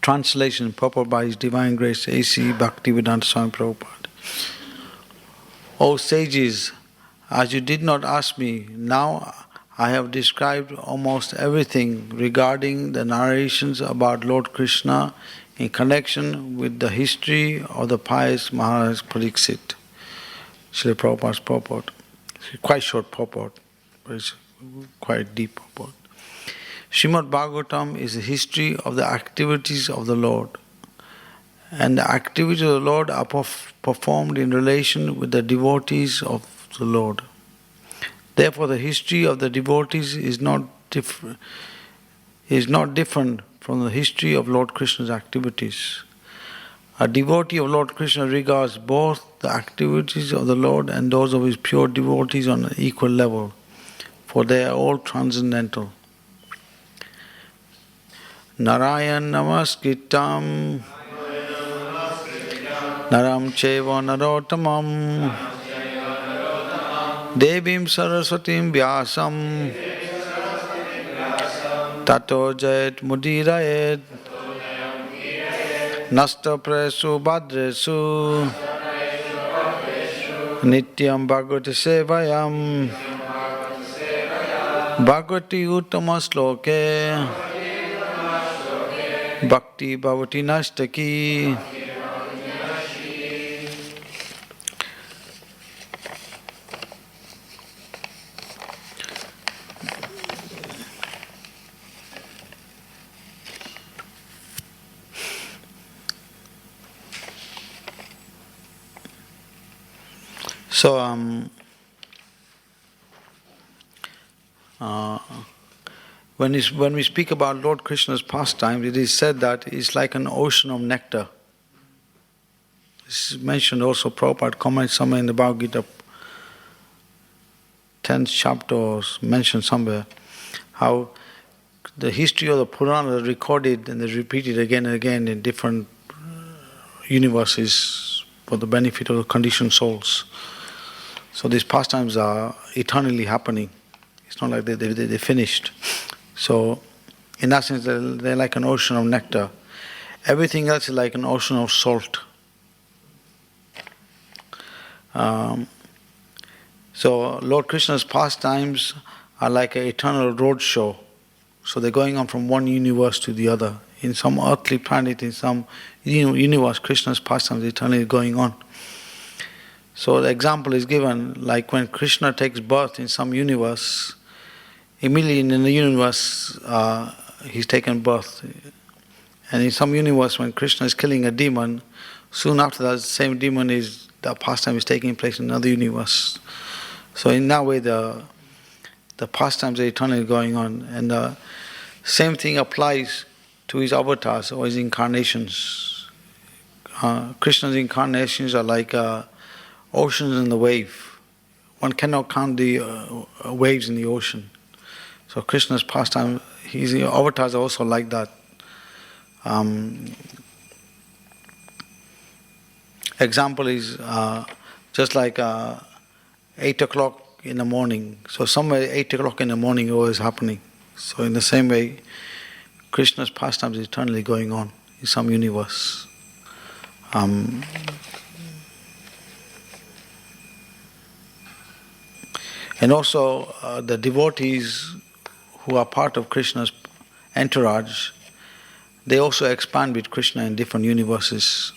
Translation purport by His Divine Grace A.C. Bhaktivedanta Swami Prabhupada. O sages, as you did not ask me, now I have described almost everything regarding the narrations about Lord Krishna in connection with the history of the pious Maharaj Pariksit. Srila Prabhupada's purport. It's quite short purport, but it's quite deep purport. Srimad Bhagavatam is the history of the activities of the Lord. And the activities of the Lord are performed in relation with the devotees of the Lord. Therefore, the history of the devotees is not different from the history of Lord Krishna's activities. A devotee of Lord Krishna regards both the activities of the Lord and those of his pure devotees on an equal level, for they are all transcendental. Narayan Namaskritam Naram Cheva Narottamam Devim Saraswatim Vyasam Tato Jayat Mudirayat Nasta Presu Bhadresu Nityam Bhagavati Sevayam Bhagavati Uttama Sloke Bhakti Bhavati Nashtaki. So, when we speak about Lord Krishna's pastimes, it is said that it's like an ocean of nectar. This is mentioned also, Prabhupada comments somewhere in the Bhagavad Gita, 10th chapter, or mentioned somewhere, how the history of the Purana is recorded and is repeated again and again in different universes for the benefit of the conditioned souls. So these pastimes are eternally happening. It's not like they're finished. So, in that sense, they're like an ocean of nectar. Everything else is like an ocean of salt. So, Lord Krishna's pastimes are like an eternal road show. So they're going on from one universe to the other. In some earthly planet, in some universe, Krishna's pastimes are eternally going on. So the example is given, like when Krishna takes birth in some universe, immediately in the universe he's taken birth. And in some universe, when Krishna is killing a demon, soon after that, the same demon the pastime is taking place in another universe. So in that way, the pastimes are eternally going on. And the same thing applies to his avatars or his incarnations. Krishna's incarnations are like oceans in the wave. One cannot count the waves in the ocean. So Krishna's pastime, his avatars are also like that. Example is just like 8 o'clock in the morning. So somewhere 8 o'clock in the morning always happening. So in the same way, Krishna's pastime is eternally going on in some universe. And also the devotees who are part of Krishna's entourage, they also expand with Krishna in different universes.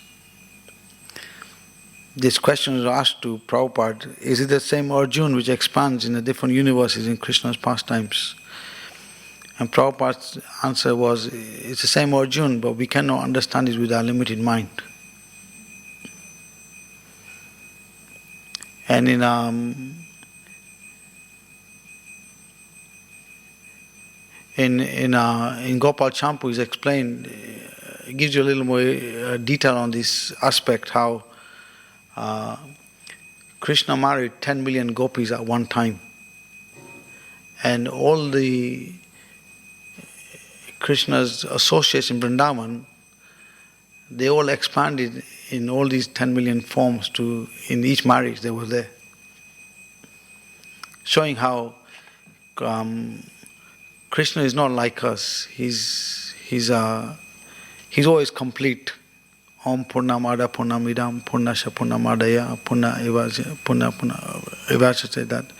This question is asked to Prabhupada, is it the same Arjuna which expands in the different universes in Krishna's pastimes? And Prabhupada's answer was, it's the same Arjuna, but we cannot understand it with our limited mind. And in Gopal Champu is explained, it gives you a little more detail on this aspect, how Krishna married 10 million gopis at one time. And all the Krishna's associates in Vrindavan, they all expanded in all these 10 million forms in each marriage they were there. Showing how Krishna is not like us. He's He's always complete. Om Purnamada Purnamidam Purnasya Purnamadaya Purna Evasya say that.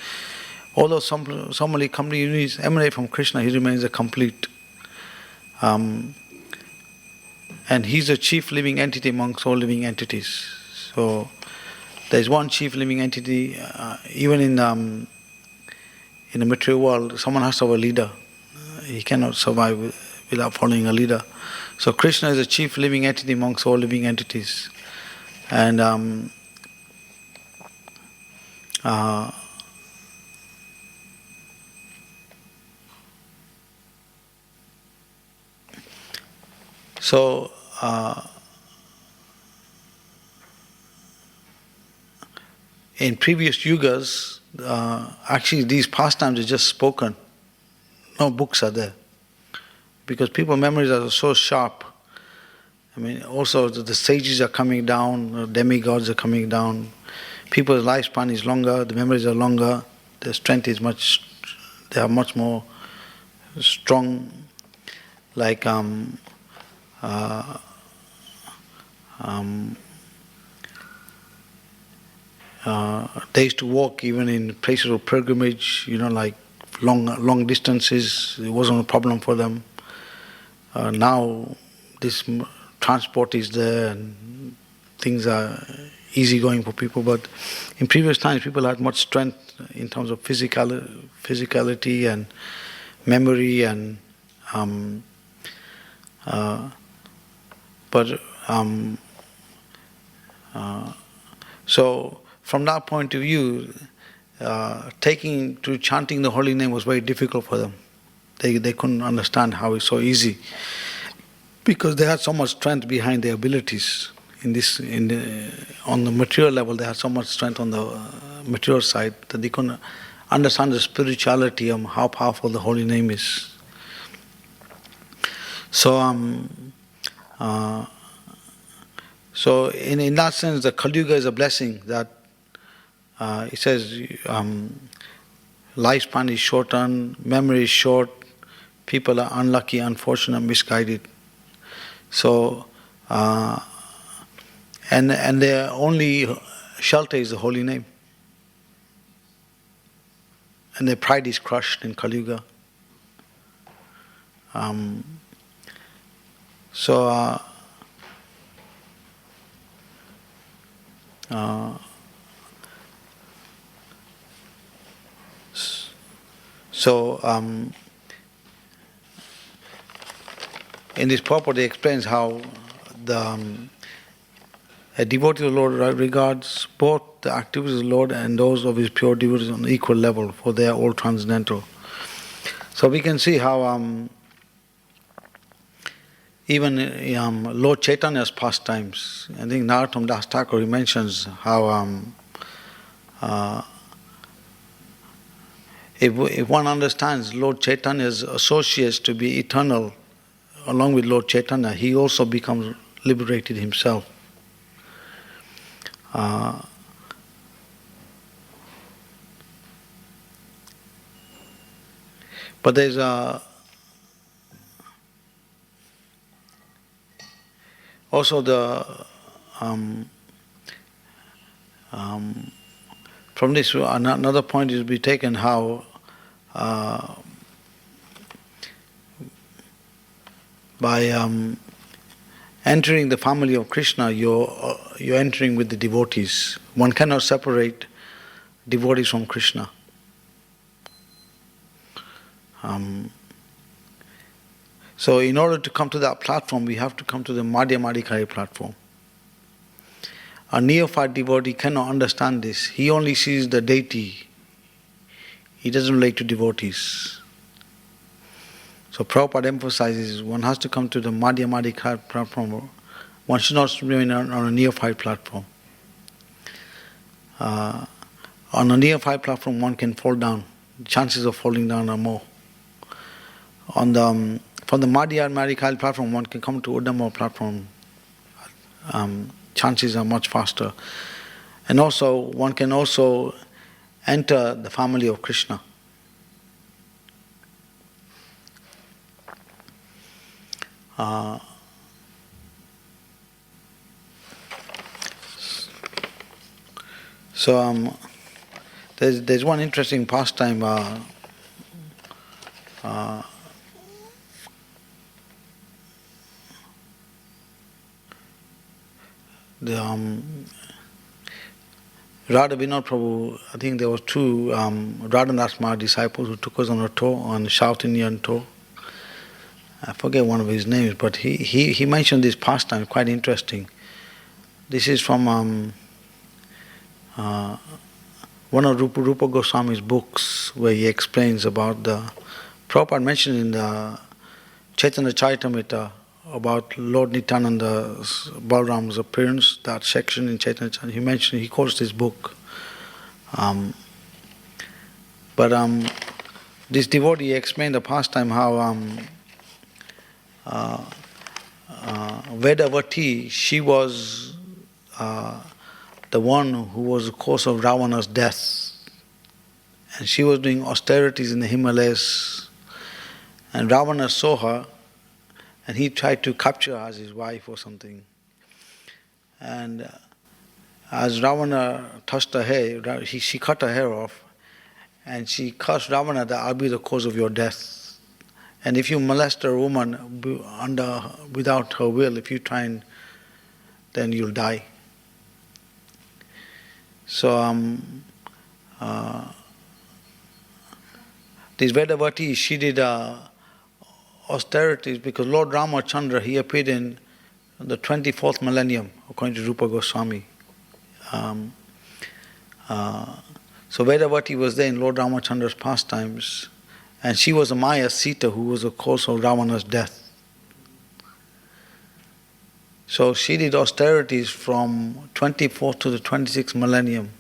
Although somebody completely emanate from Krishna, he remains a complete. And he's the chief living entity amongst all living entities. So there's one chief living entity, even in the material world, someone has to have a leader. He cannot survive without following a leader. So Krishna is the chief living entity amongst all living entities. And so in previous yugas, actually these pastimes are just spoken. No books are there. Because people's memories are so sharp. I mean, also the sages are coming down, demigods are coming down. People's lifespan is longer, the memories are longer, their strength is they are much more strong. Like they used to walk even in places of pilgrimage, like long distances. It wasn't a problem for them. Now this transport is there and things are easy going for people, but in previous times people had much strength in terms of physicality and memory and so from that point of view, chanting the holy name was very difficult for them. They couldn't understand how it's so easy, because they had so much strength behind their abilities. On the material level, they had so much strength on the material side that they couldn't understand the spirituality of how powerful the holy name is. So, in that sense, the Kali Yuga is a blessing that it says lifespan is shortened, memory is short, people are unlucky, unfortunate, misguided. So, and their only shelter is the holy name. And their pride is crushed in Kali Yuga. So in this purport, he explains how a devotee of the Lord regards both the activities of the Lord and those of his pure devotees on equal level, for they are all transcendental. So we can see how even Lord Chaitanya's pastimes, I think Narottam Das Thakur, he mentions how if one understands Lord Chaitanya's associates to be eternal, along with Lord Chaitanya, he also becomes liberated himself. But there's also from this another point is to be taken how by entering the family of Krishna, you're entering with the devotees. One cannot separate devotees from Krishna. So in order to come to that platform, we have to come to the Madhyamadikari platform. A neophyte devotee cannot understand this. He only sees the deity. He doesn't relate to devotees. So Prabhupada emphasizes one has to come to the Madhyamadikari platform. One should not remain on a neophyte platform. On a neophyte platform, one can fall down. The chances of falling down are more. From the Madhyamadikari platform, one can come to Uddhama platform. Chances are much faster. And also, one can also enter the family of Krishna. So there's one interesting pastime. The Radha Vinod Prabhu, I think there were two Radhanath Maharaj disciples who took us on a tour, on South Indian tour. I forget one of his names, but he mentioned this pastime, quite interesting. This is from one of Rupa Goswami's books, where he explains about the Prabhupada mentioned in the Chaitanya Charitamrita about Lord Nityananda's Balram's appearance, that section in Chaitanya Charitamrita. He quotes this book. But this devotee explained the pastime how Vedavati, she was the one who was the cause of Ravana's death. And she was doing austerities in the Himalayas. And Ravana saw her, and he tried to capture her as his wife or something. And as Ravana touched her hair, she cut her hair off, and she cursed Ravana that I'll be the cause of your death. And if you molest a woman without her will, if you try and, then you'll die. So this Vedavati, she did austerities because Lord Ramachandra, he appeared in the 24th millennium, according to Rupa Goswami. So Vedavati was there in Lord Ramachandra's pastimes, and she was a Maya Sita who was the cause of Ravana's death. So she did austerities from 24th to the 26th millennium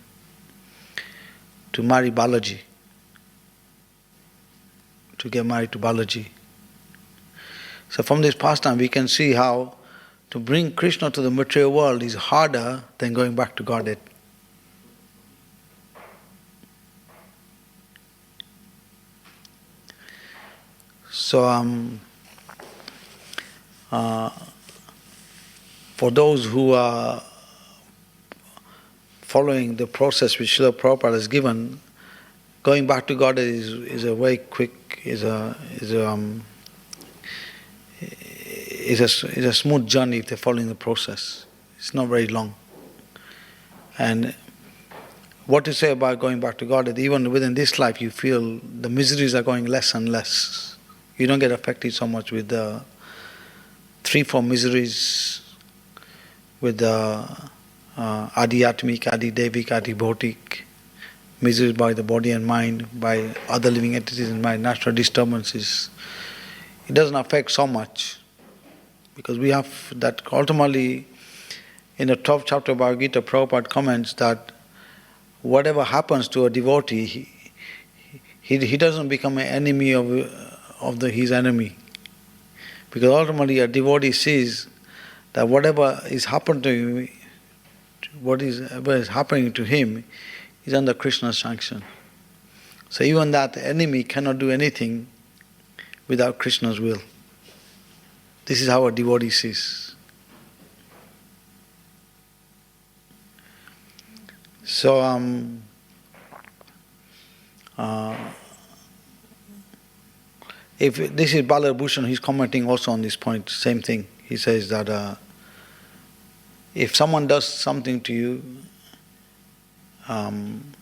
to marry Balaji, to get married to Balaji. So from this pastime we can see how to bring Krishna to the material world is harder than going back to Godhead. So for those who are following the process which Srila Prabhupada has given, going back to God is a very quick, is a smooth journey if they're following the process. It's not very long. And what to say about going back to God, that even within this life you feel the miseries are going less and less. You don't get affected so much with the 3-4 miseries, with the Adi-atmic, Adi-devik, Adi-bhautik, miseries by the body and mind, by other living entities and by natural disturbances. It doesn't affect so much, because we have that ultimately in the 12th chapter of Bhagavad Gita, Prabhupada comments that whatever happens to a devotee, he doesn't become an enemy of his enemy. Because ultimately a devotee sees that whatever is happened to him, whatever is happening to him is under Krishna's sanction. So even that enemy cannot do anything without Krishna's will. This is how a devotee sees. So if this is Bala Bhushan, he's commenting also on this point, same thing. He says that if someone does something to you and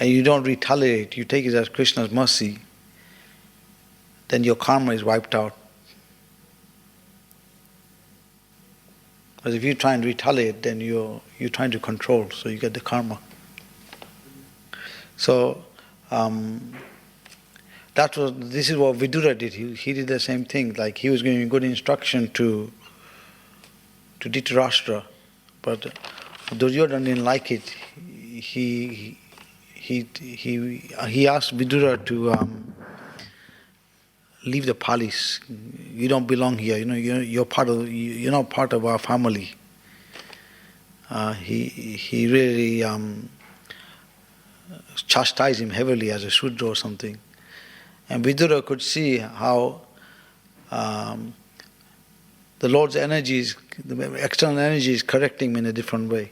you don't retaliate, you take it as Krishna's mercy, then your karma is wiped out. Because if you try and retaliate, then you're trying to control, so you get the karma. So this is what Vidura did. He did the same thing. Like he was giving good instruction to Dhritarashtra, but Duryodhana didn't like it. He asked Vidura to leave the palace. You don't belong here. You're not part of our family. He really chastised him heavily as a Shudra or something. And Vidura could see how the Lord's energies, the external energy is correcting him in a different way.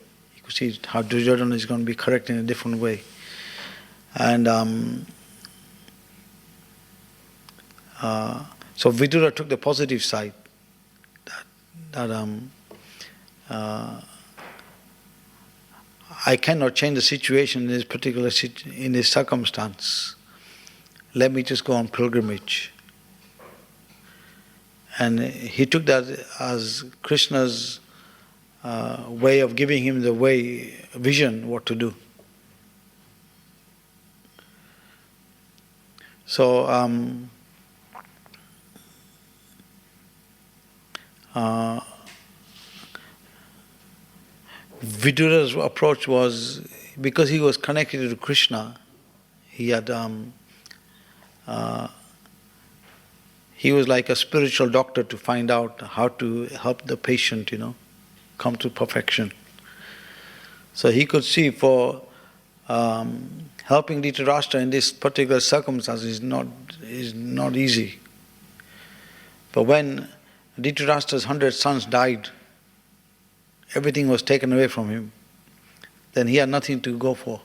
You see how Duryodhana is going to be correct in a different way. And so Vidura took the positive side. That I cannot change the situation in this particular in this circumstance. Let me just go on pilgrimage. And he took that as Krishna's way of giving him the vision, what to do. So Vidura's approach was, because he was connected to Krishna, he had he was like a spiritual doctor to find out how to help the patient, come to perfection. So he could see for helping Dhritarashtra in this particular circumstance is not easy. But when Dhritarashtra's 100 sons died, everything was taken away from him, then he had nothing to go for.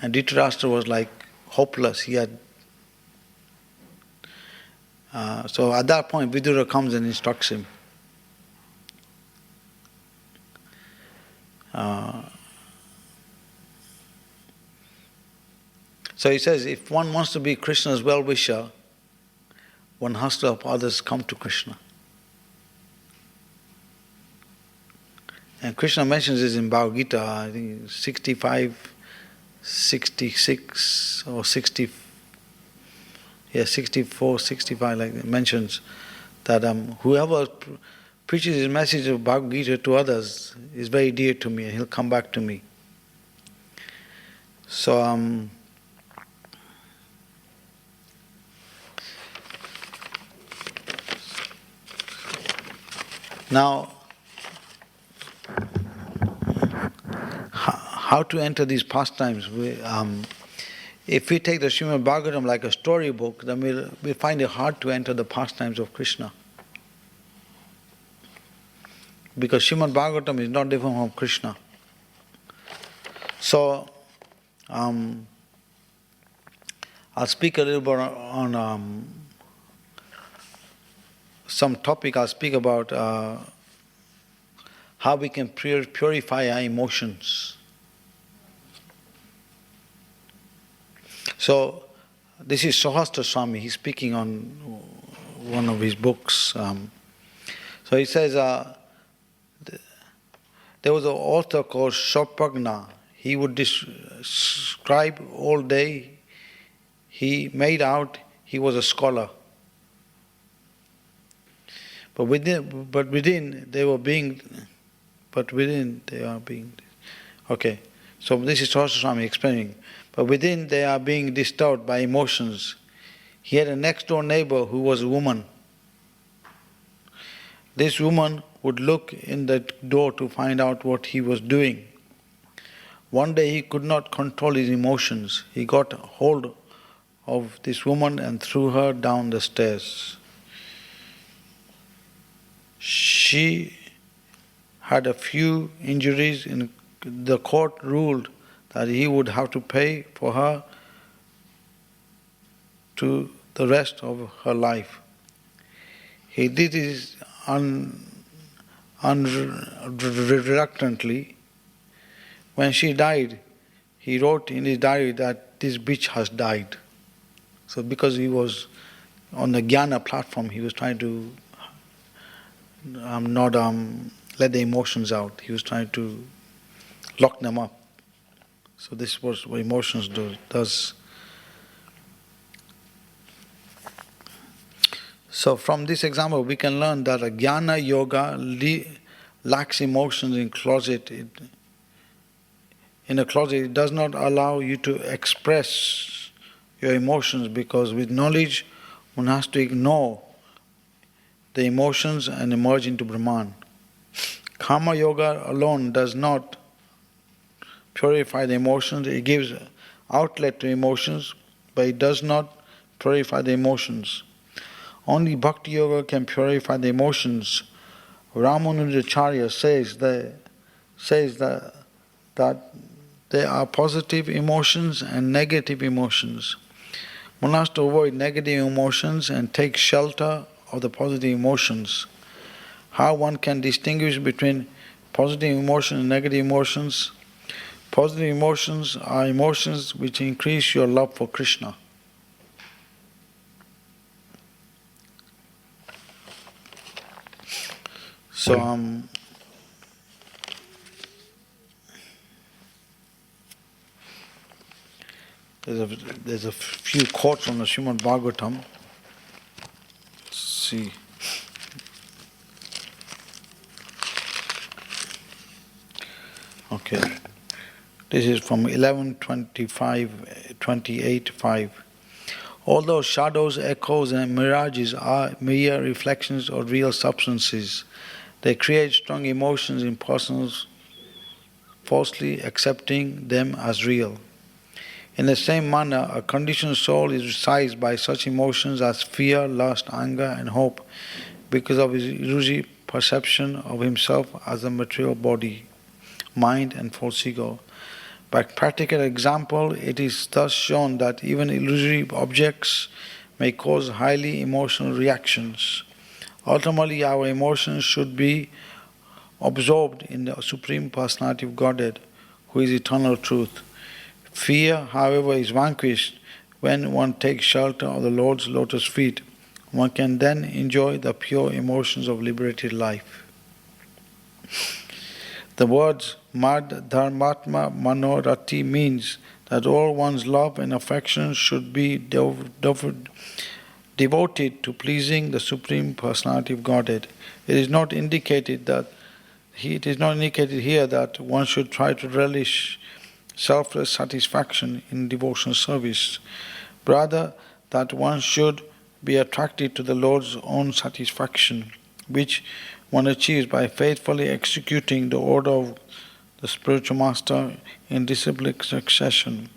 And Dhritarashtra was like hopeless. He had so at that point, Vidura comes and instructs him. So he says, if one wants to be Krishna's well-wisher, one has to help others come to Krishna. And Krishna mentions this in Bhagavad Gita, I think 65, 66 or 60. 64, 65, like it mentions that whoever preaches his message of Bhagavad Gita to others is very dear to me, and he'll come back to me. So now, how to enter these pastimes? If we take the Srimad Bhagavatam like a storybook, then we find it hard to enter the pastimes of Krishna. Because Srimad Bhagavatam is not different from Krishna. So, I'll speak a little bit on some topic. I'll speak about how we can purify our emotions. So, this is Sahastra Swami, he's speaking on one of his books. So he says, there was an author called Shopagna. He would describe all day. He made out he was a scholar. But within they are being. Okay, so this is Sahastra Swami explaining. But within they are being disturbed by emotions. He had a next door neighbor who was a woman. This woman would look in the door to find out what he was doing. One day he could not control his emotions. He got hold of this woman and threw her down the stairs. She had a few injuries. In the court ruled that he would have to pay for her to the rest of her life. He did this reluctantly. When she died, he wrote in his diary that this bitch has died. So because he was on the Jnana platform, he was trying to not let the emotions out. He was trying to lock them up. So this was what emotions does. So from this example, we can learn that a Jnana yoga lacks emotions in closet. In a closet, it does not allow you to express your emotions, because with knowledge, one has to ignore the emotions and emerge into Brahman. Karma yoga alone does not purify the emotions. It gives outlet to emotions, but it does not purify the emotions. Only Bhakti Yoga can purify the emotions. Ramanujacharya says that that there are positive emotions and negative emotions. One has to avoid negative emotions and take shelter of the positive emotions. How one can distinguish between positive emotions and negative emotions? Positive emotions are emotions which increase your love for Krishna. So, there's a few quotes from the Srimad Bhagavatam. Let's see. Okay. This is from 11:25:28:5. Although shadows, echoes, and mirages are mere reflections of real substances, they create strong emotions in persons falsely accepting them as real. In the same manner, a conditioned soul is seized by such emotions as fear, lust, anger, and hope because of his illusory perception of himself as a material body, mind, and false ego. By practical example, it is thus shown that even illusory objects may cause highly emotional reactions. Ultimately, our emotions should be absorbed in the Supreme Personality of Godhead, who is eternal truth. Fear, however, is vanquished when one takes shelter of the Lord's lotus feet. One can then enjoy the pure emotions of liberated life. The words Mad Dharmatma Manorati means that all one's love and affection should be devoted to pleasing the Supreme Personality of Godhead. It is not indicated here that one should try to relish selfless satisfaction in devotional service. Rather, that one should be attracted to the Lord's own satisfaction, which one achieves by faithfully executing the order of the spiritual master in disciplic succession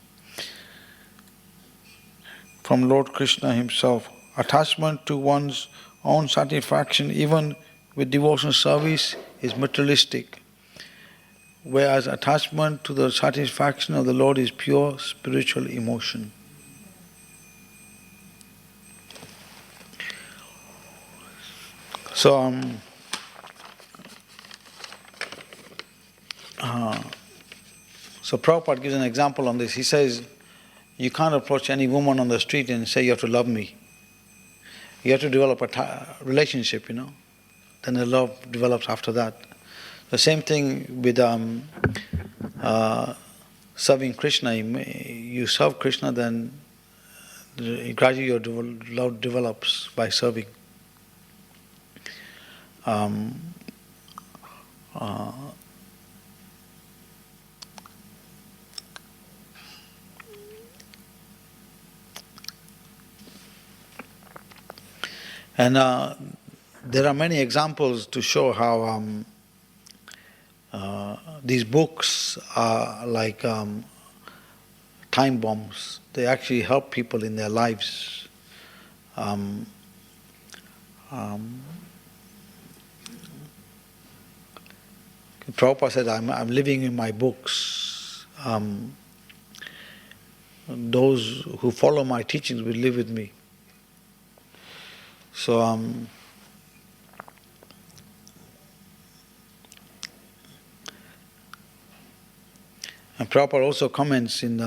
from Lord Krishna himself. Attachment to one's own satisfaction, even with devotional service, is materialistic, whereas attachment to the satisfaction of the Lord is pure spiritual emotion. So, so Prabhupada gives an example on this. He says, you can't approach any woman on the street and say you have to love me. You have to develop a relationship, then the love develops after that. The same thing with serving Krishna. You serve Krishna, then gradually your love develops by serving. And there are many examples to show how these books are like time bombs. They actually help people in their lives. Prabhupada said, I'm living in my books. Those who follow my teachings will live with me. So, and Prabhupada also comments in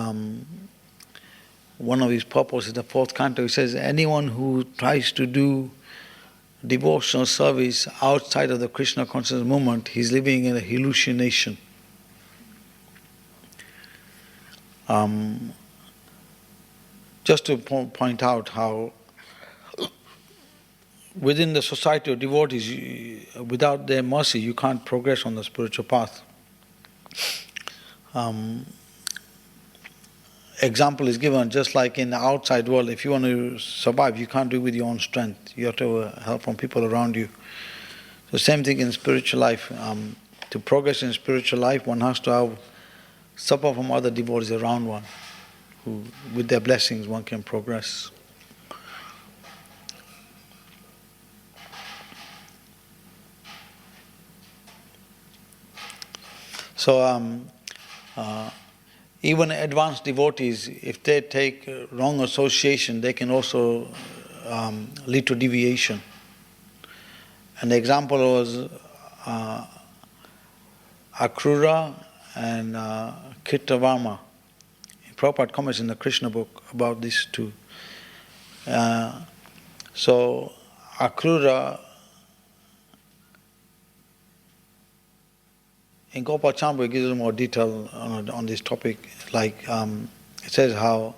one of his purposes, the fourth canto, he says, anyone who tries to do devotional service outside of the Krishna consciousness movement, he's living in a hallucination. Just to point out how within the society of devotees, without their mercy, you can't progress on the spiritual path. Example is given, just like in the outside world, if you want to survive, you can't do it with your own strength. You have to help from people around you. The same thing in spiritual life. To progress in spiritual life, one has to have support from other devotees around one, who, with their blessings, one can progress. So, uh, even advanced devotees, if they take wrong association, they can also lead to deviation. And the example was Akrura and Kirtavarma. Prabhupada comments in the Krishna book about this too. So Akrura, in Gopal Chambu, it gives a more detail on this topic. Like it says how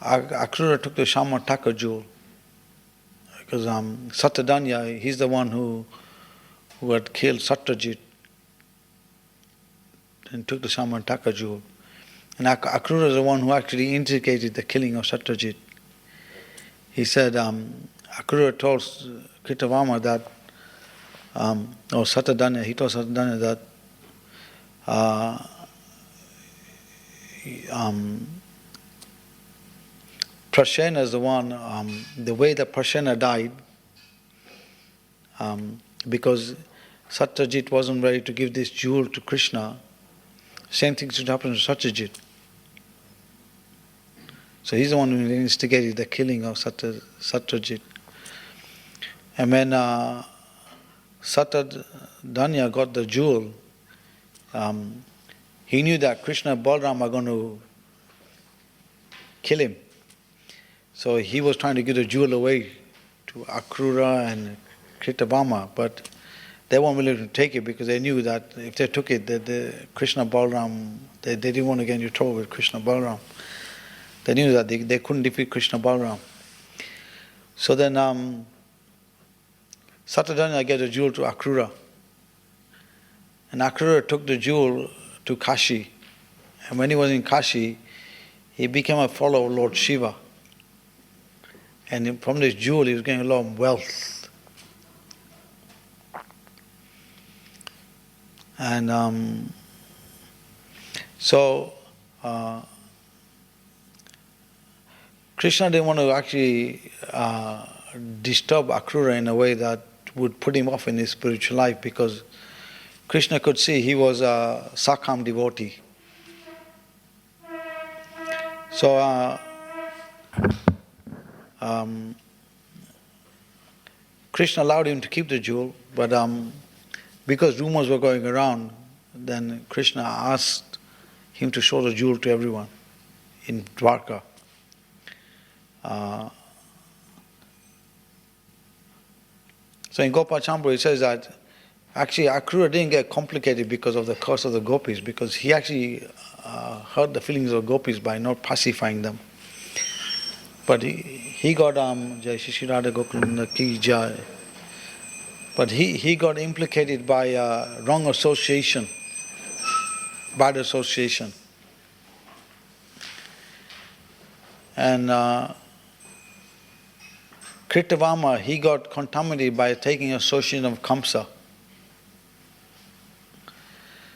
Akrura took the Shama Taka jewel because Satadanya, he's the one who had killed Satyajit and took the Shama Taka jewel. And Akrura is the one who actually instigated the killing of Satyajit. He said, Akrura told Kritavarma that, or Satadanya, he told Satadanya that Prashena is the one, the way that Prashena died, because Satyajit wasn't ready to give this jewel to Krishna, same thing should happen to Satyajit. So he's the one who instigated the killing of Satyajit. And when Satadanya got the jewel, he knew that Krishna and Balaram are going to kill him. So he was trying to give the jewel away to Akrura and Kritavarma, but they weren't willing to take it because they knew that if they took it, the Krishna Balaram, they didn't want to get into trouble with Krishna Balaram. They knew that they couldn't defeat Krishna Balaram. So then Satadanya gave the jewel to Akrura. And Akrura took the jewel to Kashi. And when he was in Kashi, he became a follower of Lord Shiva. And from this jewel, he was getting a lot of wealth. And so Krishna didn't want to actually disturb Akrura in a way that would put him off in his spiritual life, because Krishna could see he was a Sakam devotee. So Krishna allowed him to keep the jewel, but because rumors were going around, then Krishna asked him to show the jewel to everyone in Dwarka. So in Gopal Chambu it says that actually Akrura didn't get complicated because of the curse of the gopis, because he actually hurt the feelings of gopis by not pacifying them. But he got Jai Shri Radha Gokulanda Ki Jai. But he got implicated by wrong association, bad association. And Kritavarma, he got contaminated by taking association of Kamsa.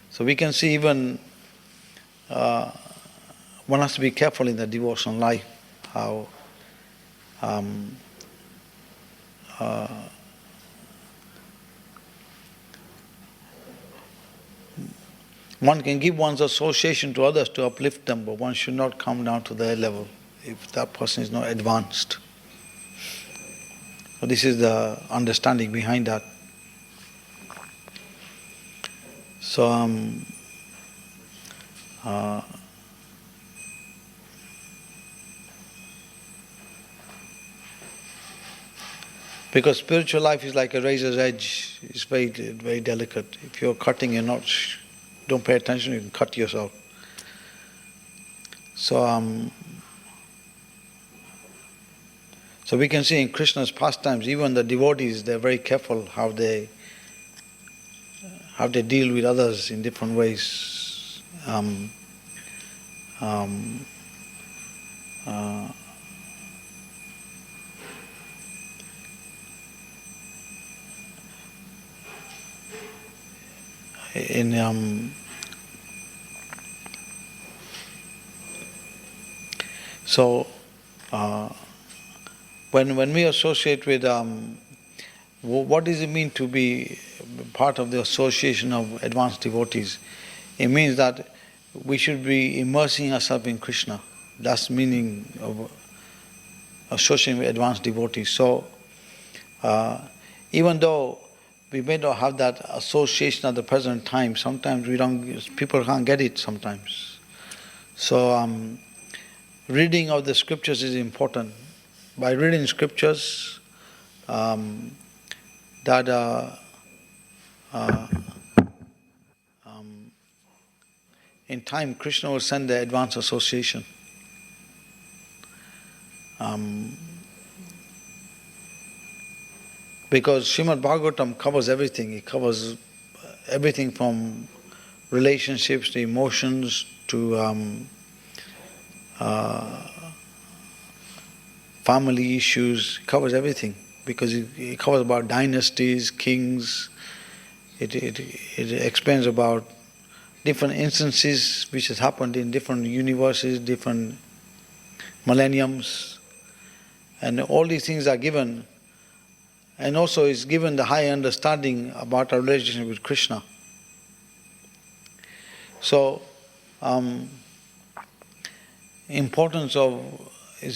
So we can see even one has to be careful in the devotional life, how one can give one's association to others to uplift them, but one should not come down to their level if that person is not advanced. So this is the understanding behind that. So because spiritual life is like a razor's edge. It's very, very delicate. If you're cutting a notch, don't pay attention, you can cut yourself. So we can see in Krishna's pastimes, even the devotees, they're very careful how they deal with others in different ways. When we associate with, what does it mean to be part of the association of advanced devotees? It means that we should be immersing ourselves in Krishna. That's the meaning of associating with advanced devotees. So, even though we may not have that association at the present time, sometimes people can't get it sometimes. So, reading of the scriptures is important. By reading scriptures, in time, Krishna will send the advanced association. Because Srimad Bhagavatam covers everything. It covers everything from relationships to emotions to family issues. It covers everything because it covers about dynasties, kings. It explains about different instances which has happened in different universes, different millenniums, and all these things are given. And also is given the high understanding about our relationship with Krishna. So, it's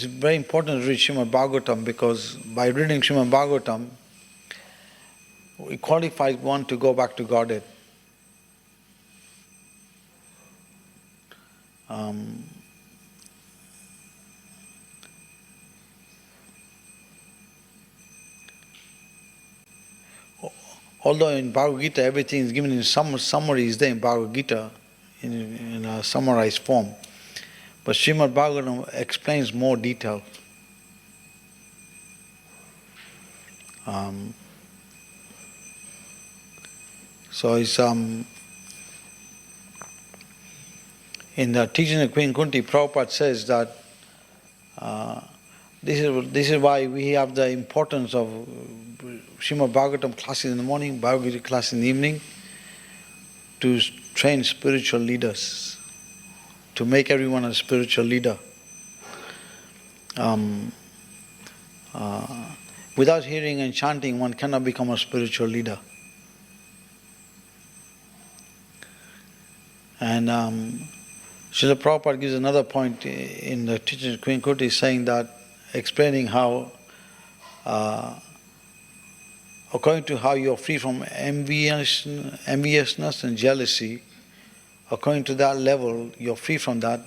very important to read Srimad Bhagavatam, because by reading Srimad Bhagavatam, it qualifies one to go back to Godhead. Although in Bhagavad Gita everything is given in some summary is there in Bhagavad Gita in a summarized form, but Srimad Bhagavatam explains more detail. So it's in the teaching of Queen Kunti, Prabhupada says that this is why we have the importance of Srimad Bhagavatam classes in the morning, Bhagavad Gita class in the evening, to train spiritual leaders, to make everyone a spiritual leader. Without hearing and chanting, one cannot become a spiritual leader. And Srila Prabhupada gives another point in the teaching of Queen Kuti, saying that, explaining how according to how you are free from enviousness and jealousy, according to that level, you are free from that.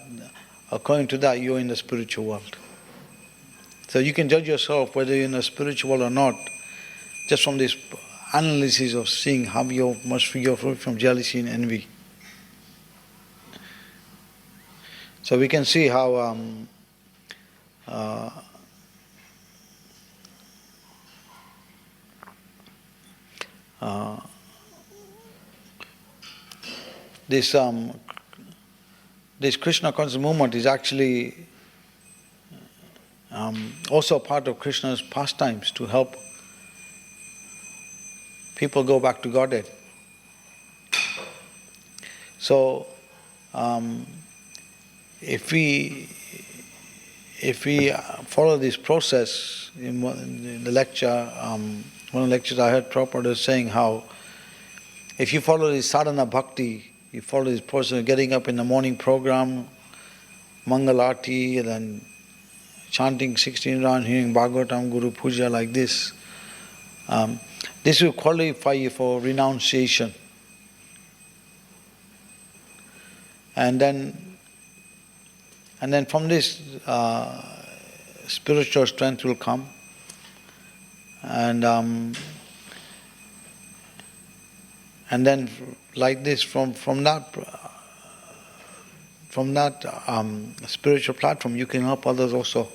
According to that, you are in the spiritual world. So you can judge yourself whether you're in the spiritual world or not, just from this analysis of seeing how you must free yourself from jealousy and envy. So we can see how this Krishna conscious movement is actually also part of Krishna's pastimes to help people go back to Godhead. So, if we follow this process, in the lecture, one of the lectures I heard Prabhupada saying how if you follow this sadhana bhakti, you follow this process of getting up in the morning program, Mangalarti, and then chanting 16 rounds, hearing Bhagavatam, Guru Puja like this, this will qualify you for renunciation. And then from this, spiritual strength will come. And then like this, from that spiritual platform, you can help others also.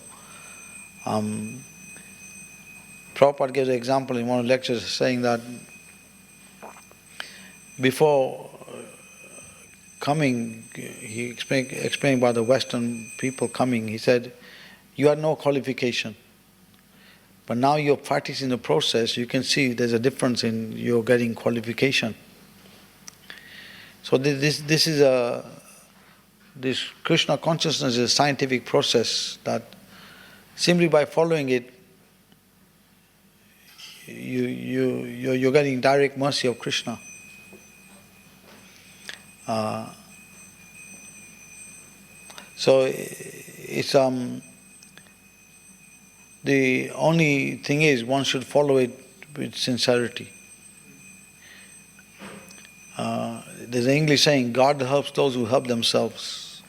Prabhupada gives an example in one of the lectures saying that before coming, he explained about the Western people coming, he said, you had no qualification. But now you're practicing the process, you can see there's a difference in your getting qualification. So this Krishna consciousness is a scientific process that simply by following it, you're getting direct mercy of Krishna. So it's the only thing is one should follow it with sincerity. There's an English saying, God helps those who help themselves.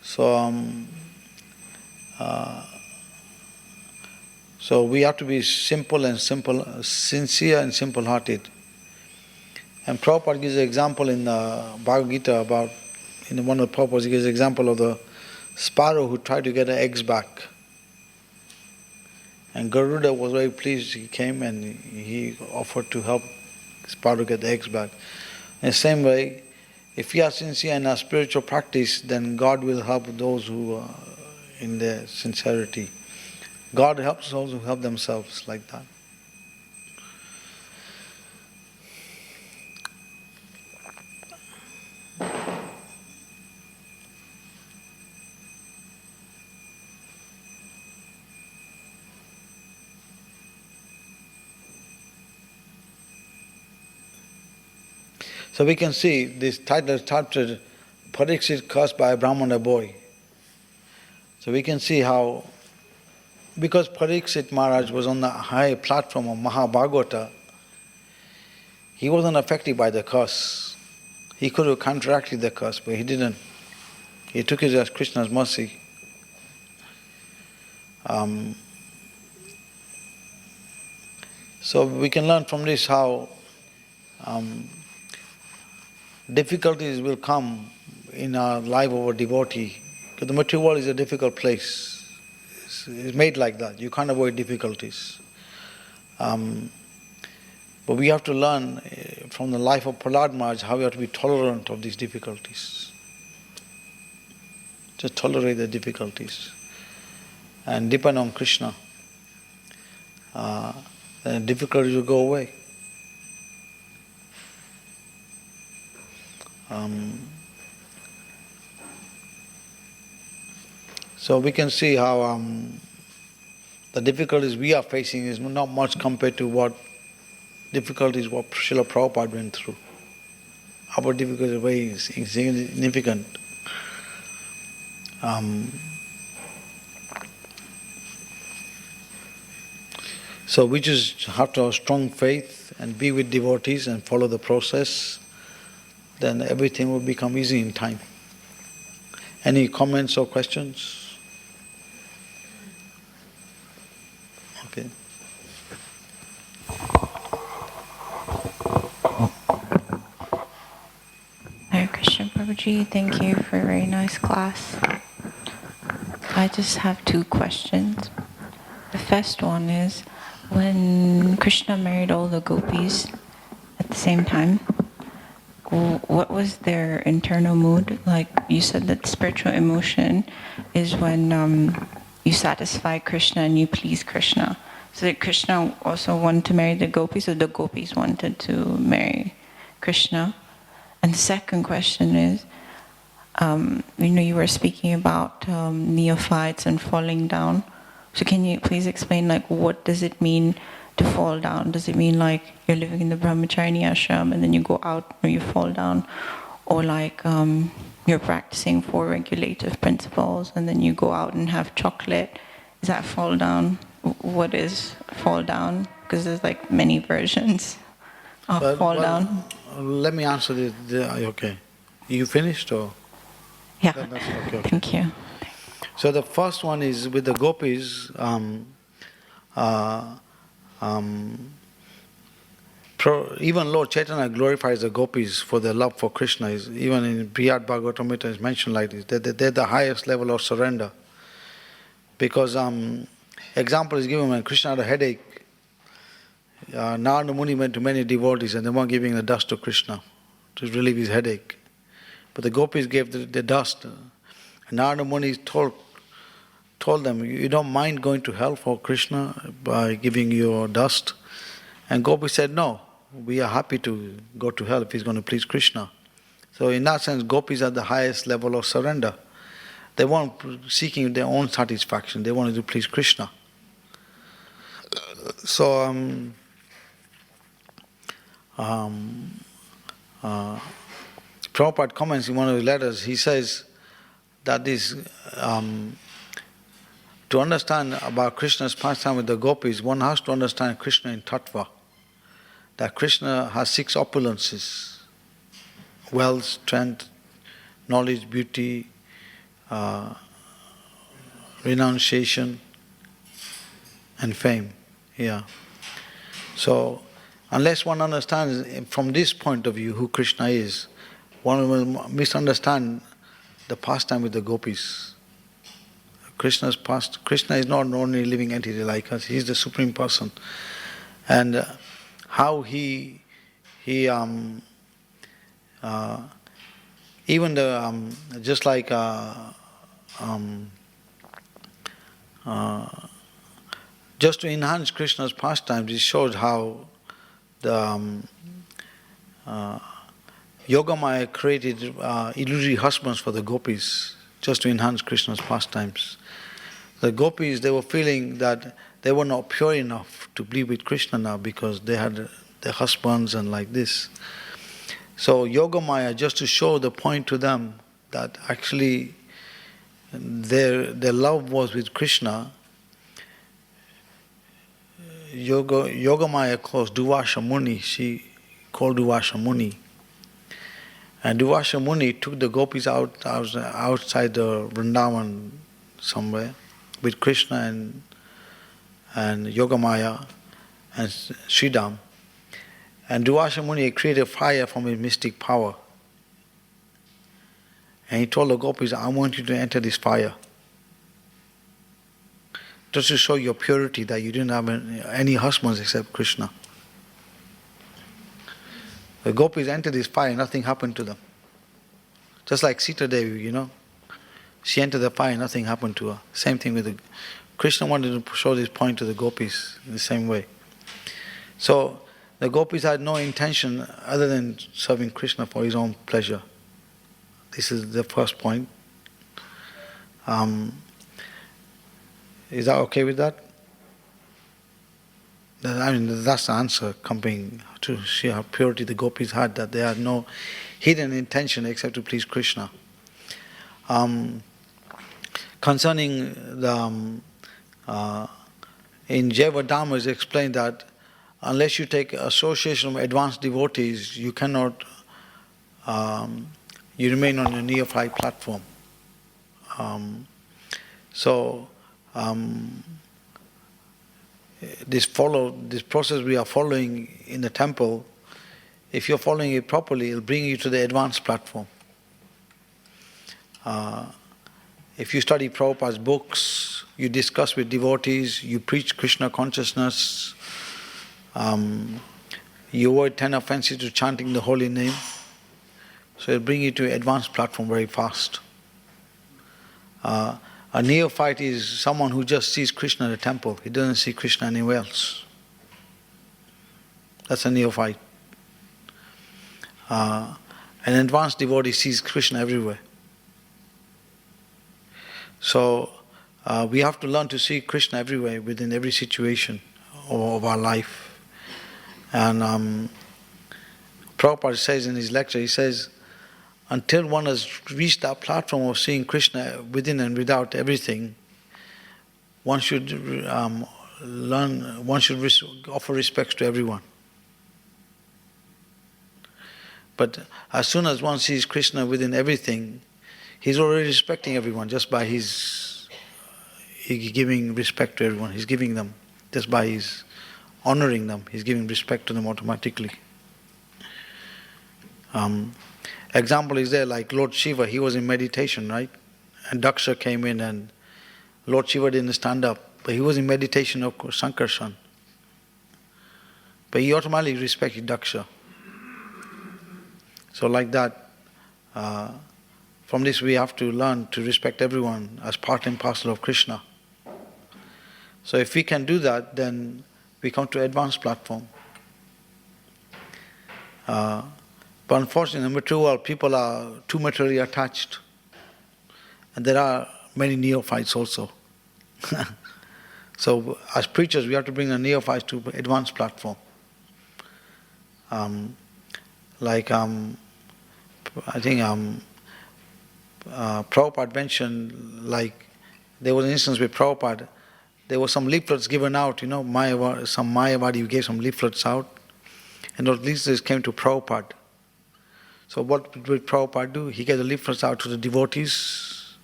So so we have to be sincere and simple-hearted. And Prabhupada gives an example in the Bhagavad Gita about, in one of the Prabhupada, he gives an example of the sparrow who tried to get her eggs back. And Garuda was very pleased. He came and he offered to help sparrow get the eggs back. In the same way, if we are sincere in our spiritual practice, then God will help those who are in their sincerity. God helps those who help themselves, like that. So we can see this title started Parikshit cursed by a Brahmana boy. So we can see how, because Parikshit Maharaj was on the high platform of Mahabhagavata, he wasn't affected by the curse. He could have counteracted the curse, but he didn't. He took it as Krishna's mercy. So we can learn from this how difficulties will come in our life of a devotee. Because the material world is a difficult place. It's made like that. You can't avoid difficulties. But we have to learn from the life of Prahlad Maharaj how we have to be tolerant of these difficulties. Just tolerate the difficulties and depend on Krishna. Then difficulties will go away. So we can see how the difficulties we are facing is not much compared to what Srila Prabhupada went through. Our difficulties are very insignificant. So we just have to have strong faith and be with devotees and follow the process. Then everything will become easy in time. Any comments or questions? Okay. Hare Krishna Prabhuji, thank you for a very nice class. I just have 2 questions. The first one is, when Krishna married all the gopis at the same time, what was their internal mood? Like you said that spiritual emotion is when you satisfy Krishna and you please Krishna. So did Krishna also want to marry the gopis, or the gopis wanted to marry Krishna? And the second question is, you were speaking about neophytes and falling down. So can you please explain, like, what does it mean to fall down? Does it mean like you're living in the brahmacharya ashram and then you go out or you fall down? Or like you're practicing 4 regulative principles and then you go out and have chocolate? Is that fall down? What is fall down? Because there's like many versions of fall down. Let me answer this. Okay. You finished or? Yeah. Okay. Thank you. So the first one is with the gopis. Even Lord Chaitanya glorifies the gopis for their love for Krishna. Even in Brihad Bhagavatamrita is mentioned like this, that they're the highest level of surrender. Because example is given when Krishna had a headache. Narada Muni went to many devotees and they weren't giving the dust to Krishna to relieve his headache. But the gopis gave the dust. And Narada Muni told them, you don't mind going to hell for Krishna by giving your dust? And gopis said, no, we are happy to go to hell if he's going to please Krishna. So in that sense, gopis are the highest level of surrender. They weren't seeking their own satisfaction, they wanted to please Krishna. So Prabhupada comments in one of his letters, he says that to understand about Krishna's pastime with the gopis, one has to understand Krishna in tattva. That Krishna has 6 opulences: wealth, strength, knowledge, beauty, renunciation, and fame. Yeah. So, unless one understands from this point of view who Krishna is, one will misunderstand the pastime with the gopis. Krishna is not an ordinary living entity like us. He is the Supreme Person. And how he even the just like just to enhance Krishna's pastimes, it shows how the Yogamaya created illusory husbands for the gopis just to enhance Krishna's pastimes. The gopis, they were feeling that they were not pure enough to be with Krishna now because they had their husbands and like this. So Yogamaya, just to show the point to them that actually their love was with Krishna, Yogamaya calls Duvasha Muni, she called Duvasha Muni. And Duvasha Muni took the gopis outside the Vrindavan somewhere with Krishna and Yogamaya and Sridham. And Duvasha Muni created fire from his mystic power. And he told the gopis, I want you to enter this fire. Just to show your purity, that you didn't have any husbands except Krishna. The gopis entered this fire, nothing happened to them. Just like Sita Devi, she entered the fire, nothing happened to her. Same thing with Krishna wanted to show this point to the gopis in the same way. So the gopis had no intention other than serving Krishna for his own pleasure. This is the first point. Is that okay with that? That's the answer, comparing to see how purity the gopis had, that they had no hidden intention except to please Krishna. Concerning the in Jayavadama is explained that unless you take association of advanced devotees, you cannot, you remain on a neophyte platform. This process we are following in the temple, if you're following it properly, it'll bring you to the advanced platform. If you study Prabhupada's books, you discuss with devotees, you preach Krishna consciousness, you avoid 10 offenses to chanting the holy name, so it'll bring you to an advanced platform very fast. A neophyte is someone who just sees Krishna in the temple. He doesn't see Krishna anywhere else. That's a neophyte. An advanced devotee sees Krishna everywhere. So we have to learn to see Krishna everywhere, within every situation of our life. And Prabhupada says in his lecture, he says, until one has reached that platform of seeing Krishna within and without everything, one should offer respects to everyone. But as soon as one sees Krishna within everything, he's already respecting everyone just by he's giving respect to everyone. He's giving them, just by his honoring them, he's giving respect to them automatically. Example is there, like Lord Shiva, he was in meditation, right? And Daksha came in and Lord Shiva didn't stand up, but he was in meditation of Sankarshan. But he automatically respected Daksha. So like that, from this we have to learn to respect everyone as part and parcel of Krishna. So if we can do that, then we come to advanced platform. But unfortunately, in the material world, people are too materially attached. And there are many neophytes also. So as preachers, we have to bring the neophytes to advanced platform. I think Prabhupada mentioned, like, there was an instance with Prabhupada, there were some leaflets given out, some Mayavadi gave some leaflets out, and those leaflets came to Prabhupada. So what did Prabhupada do? He gave the leaflets out to the devotees,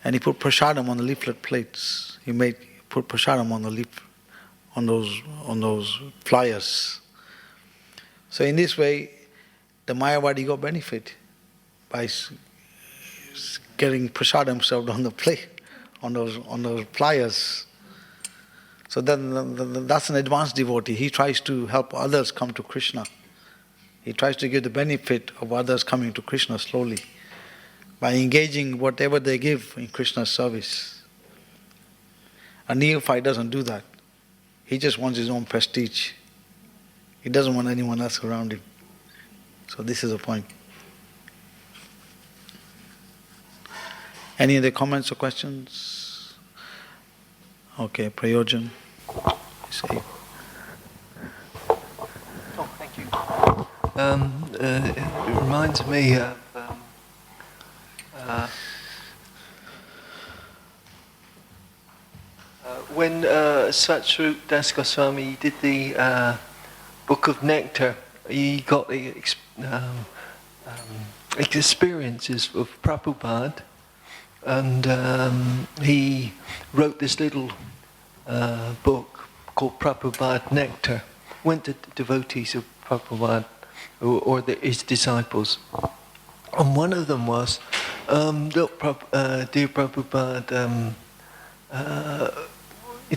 and he put prasadam on the leaflet plates. He put prasadam on the on those flyers. So in this way, the Mayavadi got benefit by getting prasadam served on the plate, on those flyers. So then that's an advanced devotee. He tries to help others come to Krishna. He tries to give the benefit of others coming to Krishna slowly by engaging whatever they give in Krishna's service. A neophyte doesn't do that. He just wants his own prestige. He doesn't want anyone else around him. So this is the point. Any other comments or questions? Okay, Prayojan. Say. Oh, thank you. It reminds me of when Satsvarup Das Goswami did the Book of Nectar. He got the experiences of Prabhupada, and he wrote this little book called Prabhupada Nectar. Went to the devotees of Prabhupada or his disciples, and one of them was, look, dear Prabhupada,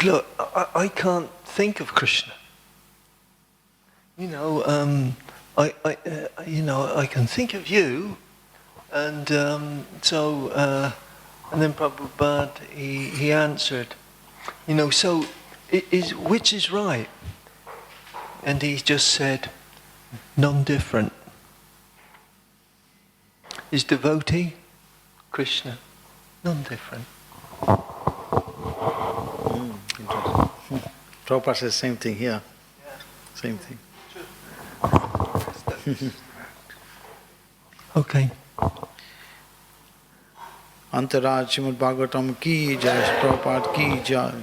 look, I can't think of Krishna. I can think of you, and and then Prabhupada he answered, so which is right? And he just said, none different. Is devotee, Krishna, none different. Interesting. Prabhupada says the same thing here. Yeah. Same thing. Okay. Antaraj Srimad Bhagavatam ki jai, Prabhupada ki jai.